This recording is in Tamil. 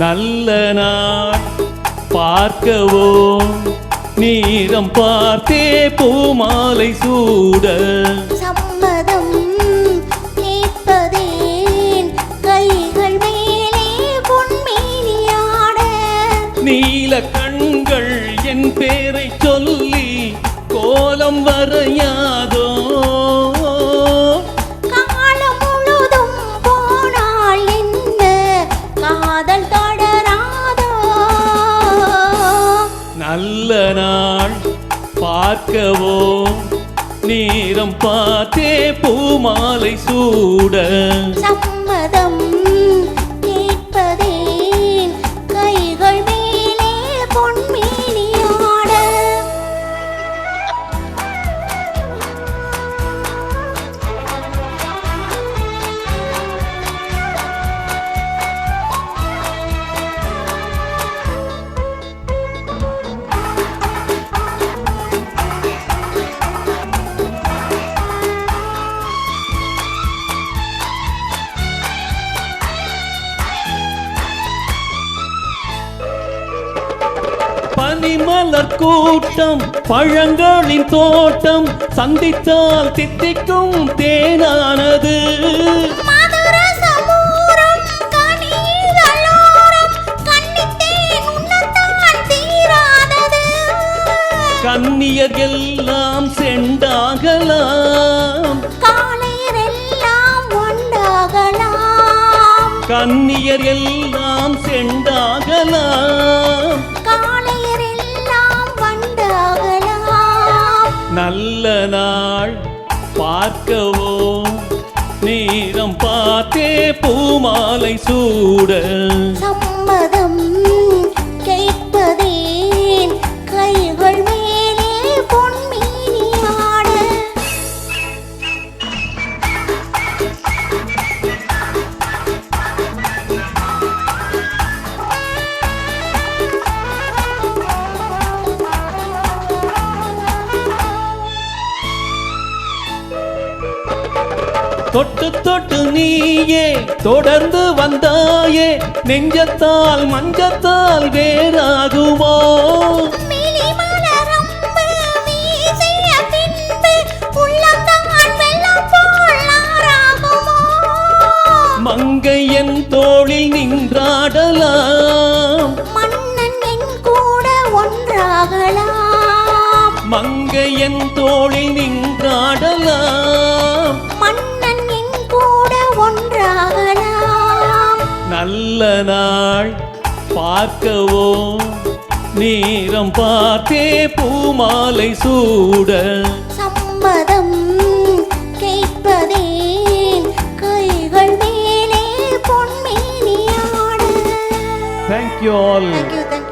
நல்ல நாள் பார்க்கவோ நீரம் பார்த்தே பூமாலை சூட சம்மதம் கேட்பதேன் கைகள் மேலே பொன்மேனியாட நீல கண்கள் என் பேரை சொல்லி கோலம் வரையாதோ காலம் முழுதும் போனால் என்ன காதல் தொடராதோ நல்ல நாள் பார்க்கவோ நீரம் பார்த்தே பூமாலை சூட சம்மதம் கேட்பதேன் கைகள் மேலே பொன்மேனியாட பனிமலர் கூட்டம் பழங்களின் தோட்டம் சந்தித்தால் தித்திக்கும் தேனானது மதுரசமூரம் கனிகளோரம் கன்னித்தேன் உண்ணத்தான் தீராதது கன்னியர் எல்லாம் செண்டாகலாம் காளையரெல்லாம் ஒன்றாகலாம் கன்னியர் எல்லாம் செண்டாகலாம் காளையரெல்லாம் ஒன்றாகலாம் நல்ல நாள் பார்க்கவோ நீரம் பார்த்தே பூமாலை சூட சம்மதம் கேட்பதேன் கைகள் மேலே பொன்மேனியாட தொட்டு தொட்டு நீயே தொடர்ந்து வந்தாயே நெஞ்சத்தால் மஞ்சத்தால் வேறாகுமோ மிளிமலரம்பு வீசிய பின்பு உள்ளந்தான் வெள்ளம் போல் ஆறாகுமோ மங்கையன் தோளில் நின்றாடலாம் மன்னன் என் கூட ஒன்றாகலாம் மங்கையன் தோளில் நின்றாடலாம் மன்னன் என் கூட ஒன்றாகலாம் நல்ல நாள் பார்க்கவோ நீரம் பார்த்தே பூமாலை சூட சம்மதம் கேட்பதேன் கைகள் மேலே பொன்மேனியாட Thank you all. Thank you.